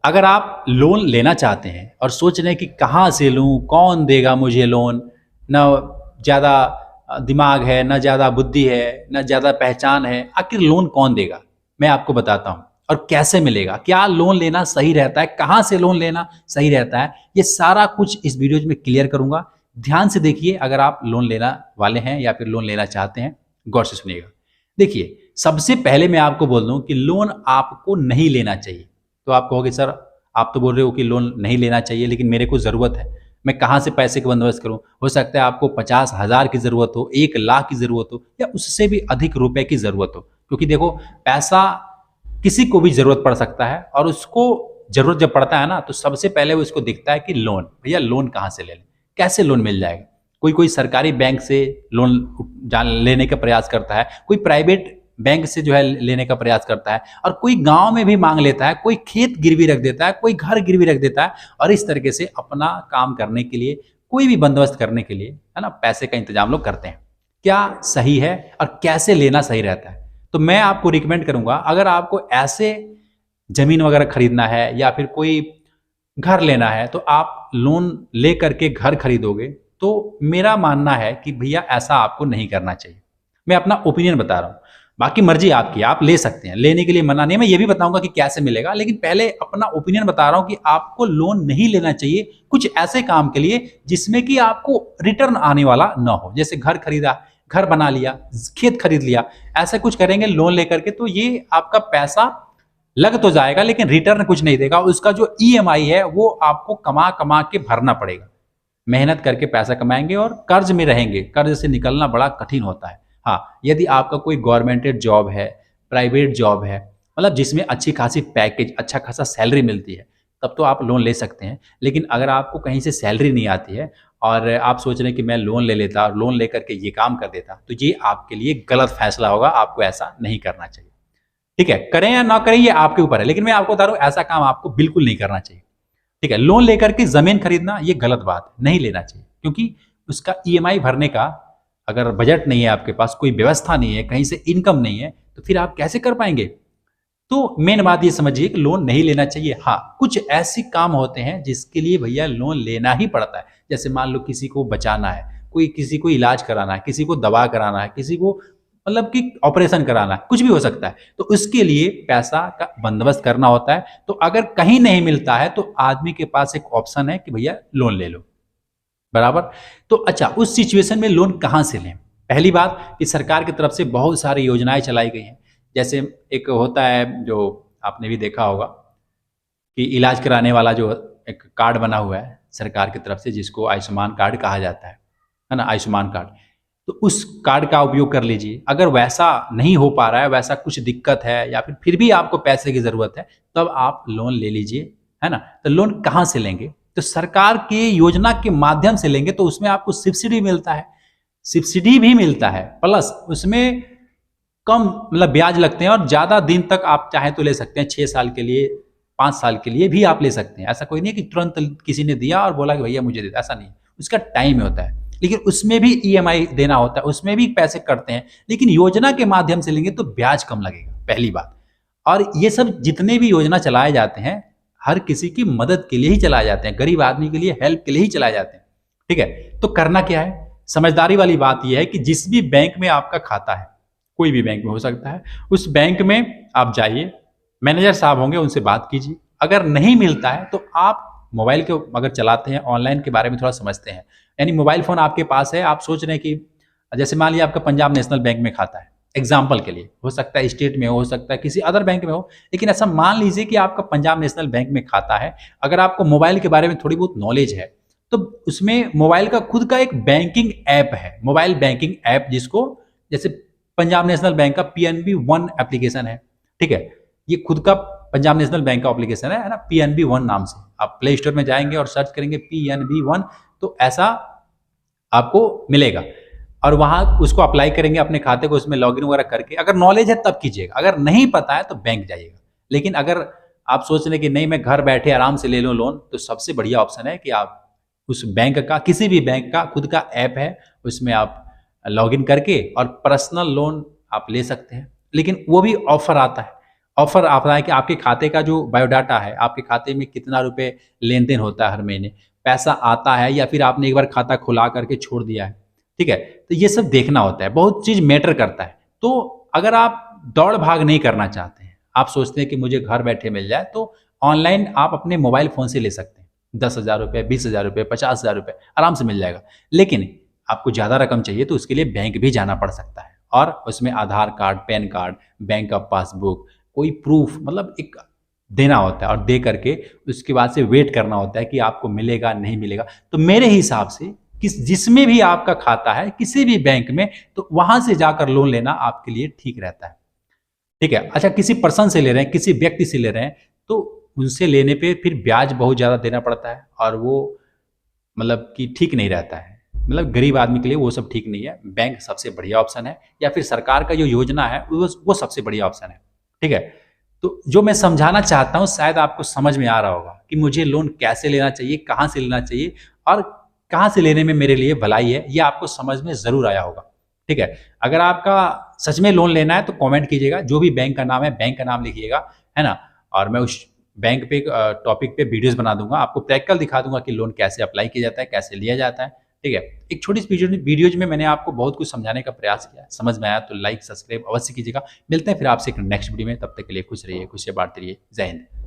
अगर आप लोन लेना चाहते हैं और सोच रहे हैं कि कहाँ से लूँ, कौन देगा मुझे लोन, ना ज़्यादा दिमाग है, ना ज़्यादा बुद्धि है, ना ज़्यादा पहचान है, आखिर लोन कौन देगा? मैं आपको बताता हूँ और कैसे मिलेगा, क्या लोन लेना सही रहता है, कहाँ से लोन लेना सही रहता है, ये सारा कुछ इस वीडियो में क्लियर करूँगा। ध्यान से देखिए अगर आप लोन लेना वाले हैं या फिर लोन लेना चाहते हैं, गौर से सुनिएगा। देखिए, सबसे पहले मैं आपको बोल दूँ कि लोन आपको नहीं लेना चाहिए। तो आप कहोगे सर आप तो बोल रहे हो कि लोन नहीं लेना चाहिए लेकिन मेरे को ज़रूरत है, मैं कहाँ से पैसे का बंदोबस्त करूँ? हो सकता है आपको 50,000 की ज़रूरत हो, 1 लाख की ज़रूरत हो या उससे भी अधिक रुपए की ज़रूरत हो। क्योंकि देखो पैसा किसी को भी ज़रूरत पड़ सकता है और उसको ज़रूरत जब पड़ता है ना तो सबसे पहले वो उसको दिखता है कि लोन, भैया लोन कहाँ से ले लें? कैसे लोन मिल जाएगा? कोई-कोई सरकारी बैंक से लोन लेने का प्रयास करता है, कोई प्राइवेट बैंक से जो है लेने का प्रयास करता है और कोई गाँव में भी माँग लेता है, कोई खेत गिरवी रख देता है, कोई घर गिरवी रख देता है और इस तरीके से अपना काम करने के लिए, कोई भी बंदोबस्त करने के लिए, है ना, पैसे का इंतज़ाम लोग करते हैं। क्या सही है और कैसे लेना सही रहता है? तो मैं आपको रिकमेंड करूँगा अगर आपको ऐसे ज़मीन वगैरह खरीदना है या फिर कोई घर लेना है तो आप लोन ले करके घर खरीदोगे, तो मेरा मानना है कि भैया ऐसा आपको नहीं करना चाहिए। मैं अपना ओपिनियन बता रहा हूँ। बाकी मर्ज़ी आपकी, आप ले सकते हैं, लेने के लिए मना नहीं है। मैं ये भी बताऊँगा कि कैसे मिलेगा, लेकिन पहले अपना ओपिनियन बता रहा हूँ कि आपको लोन नहीं लेना चाहिए कुछ ऐसे काम के लिए जिसमें कि आपको रिटर्न आने वाला ना हो। जैसे घर खरीदा, घर बना लिया, खेत खरीद लिया, ऐसा कुछ करेंगे लोन लेकर के तो ये आपका पैसा लग तो जाएगा लेकिन रिटर्न कुछ नहीं देगा। उसका जो ईएमआई है वो आपको कमा-कमा के भरना पड़ेगा। मेहनत करके पैसा कमाएँगे और कर्ज में रहेंगे, कर्ज से निकलना बड़ा कठिन होता है। हाँ, यदि आपका कोई गवर्नमेंटेड जॉब है, प्राइवेट जॉब है, मतलब जिसमें अच्छी खासी पैकेज, अच्छा खासा सैलरी मिलती है, तब तो आप लोन ले सकते हैं। लेकिन अगर आपको कहीं से सैलरी नहीं आती है और आप सोच रहे हैं कि मैं लोन ले लेता और लोन लेकर के ये काम कर देता, तो ये आपके लिए गलत फैसला होगा, आपको ऐसा नहीं करना चाहिए। ठीक है? करें या ना करें ये आपके ऊपर है, लेकिन मैं आपको बता रहा हूँ ऐसा काम आपको बिल्कुल नहीं करना चाहिए। ठीक है? लोन लेकर के ज़मीन खरीदना ये गलत बात है, नहीं लेना चाहिए क्योंकि उसका ईएमआई भरने का अगर बजट नहीं है आपके पास, कोई व्यवस्था नहीं है, कहीं से इनकम नहीं है, तो फिर आप कैसे कर पाएँगे? तो मेन बात ये समझिए कि लोन नहीं लेना चाहिए। हाँ, कुछ ऐसे काम होते हैं जिसके लिए भैया लोन लेना ही पड़ता है। जैसे मान लो किसी को बचाना है, कोई किसी को इलाज कराना है, किसी को दवा कराना है, किसी को मतलब कि ऑपरेशन कराना है, कुछ भी हो सकता है। तो उसके लिए पैसा का बंदोबस्त करना होता है। तो अगर कहीं नहीं मिलता है तो आदमी के पास एक ऑप्शन है कि भैया लोन ले लो। बराबर? तो अच्छा उस सिचुएशन में लोन कहाँ से लें? पहली बात कि सरकार की तरफ से बहुत सारी योजनाएँ चलाई गई हैं। जैसे एक होता है जो आपने भी देखा होगा कि इलाज कराने वाला जो एक कार्ड बना हुआ है सरकार की तरफ से जिसको आयुष्मान कार्ड कहा जाता है ना? आयुष्मान कार्ड। तो उस कार्ड का उपयोग कर लीजिए। अगर वैसा नहीं हो पा रहा है, वैसा कुछ दिक्कत है या फिर भी आपको पैसे की ज़रूरत है, तब आप लोन ले लीजिए, है ना? तो लोन कहाँ से लेंगे? तो सरकार की योजना के माध्यम से लेंगे तो उसमें आपको सब्सिडी मिलता है। सब्सिडी भी मिलता है प्लस उसमें कम मतलब ब्याज लगते हैं और ज़्यादा दिन तक आप चाहें तो ले सकते हैं 6 साल के लिए, 5 साल के लिए भी आप ले सकते हैं। ऐसा कोई नहीं है कि तुरंत किसी ने दिया और बोला कि भैया मुझे दे दो, ऐसा नहीं है। उसका टाइम होता है। लेकिन उसमें भी ईएमआई देना होता है, उसमें भी पैसे कटते हैं। लेकिन योजना के माध्यम से लेंगे तो ब्याज कम लगेगा, पहली बात। और ये सब जितने भी योजना चलाए जाते हैं, हर किसी की मदद के लिए ही चलाए जाते हैं, गरीब आदमी के लिए हेल्प के लिए ही चलाए जाते हैं। ठीक है? तो करना क्या है? समझदारी वाली बात ये है कि जिस भी बैंक में आपका खाता है, कोई भी बैंक में हो सकता है, उस बैंक में आप जाइए, मैनेजर साहब होंगे उनसे बात कीजिए। अगर नहीं मिलता है तो आप मोबाइल के अगर चलाते हैं, ऑनलाइन के बारे में थोड़ा समझते हैं, यानी मोबाइल फ़ोन आपके पास है, आप सोच रहे हैं कि जैसे मान लीजिए आपका पंजाब नेशनल बैंक में खाता है, एग्ज़ाम्पल के लिए, हो सकता है स्टेट में हो सकता है किसी अदर बैंक में हो, लेकिन ऐसा मान लीजिए कि आपका पंजाब नेशनल बैंक में खाता है। अगर आपको मोबाइल के बारे में थोड़ी बहुत नॉलेज है, तो उसमें मोबाइल का खुद का एक बैंकिंग ऐप है, मोबाइल बैंकिंग ऐप जिसको जैसे पंजाब नेशनल बैंक का पीएनबी वन एप्लीकेशन है, ठीक है? ये खुद का पंजाब नेशनल बैंक का एप्लीकेशन है ना? पीएनबी वन नाम से। आप प्ले स्टोर में जाएँगे और सर्च करेंगे पीएनबी वन तो ऐसा आपको मिलेगा और वहाँ उसको अप्लाई करेंगे अपने खाते को उसमें लॉगिन वगैरह करके। अगर नॉलेज है तब कीजिएगा, अगर नहीं पता है तो बैंक जाइएगा। लेकिन अगर आप सोच रहे हैं कि नहीं मैं घर बैठे आराम से ले लूँ लोन, तो सबसे बढ़िया ऑप्शन है कि आप उस बैंक का किसी भी बैंक का खुद का ऐप है, उसमें आप लॉगिन करके और पर्सनल लोन आप ले सकते हैं। लेकिन वो भी ऑफ़र आता है, ऑफ़र आता है कि आपके खाते का जो बायोडाटा है, आपके खाते में कितना रुपए लेन-देन होता है हर महीने, पैसा आता है या फिर आपने एक बार खाता खुला करके छोड़ दिया है, ठीक है? तो ये सब देखना होता है, बहुत चीज़ मैटर करता है। तो अगर आप दौड़-भाग नहीं करना चाहते हैं, आप सोचते हैं कि मुझे घर बैठे मिल जाए, तो ऑनलाइन आप अपने मोबाइल फ़ोन से ले सकते हैं। ₹10,000 ₹20,000 ₹50,000 आराम से मिल जाएगा। लेकिन आपको ज़्यादा रकम चाहिए तो उसके लिए बैंक भी जाना पड़ सकता है और उसमें आधार कार्ड, पैन कार्ड, बैंक का पासबुक, कोई प्रूफ़ मतलब एक देना होता है और दे करके उसके बाद से वेट करना होता है कि आपको मिलेगा, नहीं मिलेगा। तो मेरे हिसाब से जिसमें भी आपका खाता है, किसी भी बैंक में, तो वहाँ से जाकर लोन लेना आपके लिए ठीक रहता है। ठीक है? अच्छा किसी पर्सन से ले रहे हैं, किसी व्यक्ति से ले रहे हैं, तो उनसे लेने पे फिर ब्याज बहुत ज़्यादा देना पड़ता है और वो मतलब कि ठीक नहीं रहता है। मतलब गरीब आदमी के लिए वो सब ठीक नहीं है। बैंक सबसे बढ़िया ऑप्शन है या फिर सरकार का जो योजना है वो सबसे बढ़िया ऑप्शन है। ठीक है? तो जो मैं समझाना चाहता हूँ शायद आपको समझ में आ रहा होगा कि मुझे लोन कैसे लेना चाहिए, कहाँ से लेना चाहिए और कहाँ से लेने में मेरे लिए भलाई है, ये आपको समझ में ज़रूर आया होगा। ठीक है? अगर आपका सच में लोन लेना है तो कमेंट कीजिएगा, जो भी बैंक का नाम है, बैंक का नाम लिखिएगा, है ना? और मैं उस बैंक पे टॉपिक पे वीडियोज़ बना दूँगा, आपको प्रैक्टिकल दिखा दूँगा कि लोन कैसे अप्लाई किया जाता है, कैसे लिया जाता है, ठीक है? एक छोटी-सी वीडियोज़ में मैंने आपको बहुत कुछ समझाने का प्रयास किया है, समझ में आया तो लाइक, सब्सक्राइब अवश्य कीजिएगा। मिलते हैं फिर आपसे एक नेक्स्ट वीडियो में, तब तक के लिए खुश रहिए, खुशियाँ बाँटते रहिए। जय हिंद।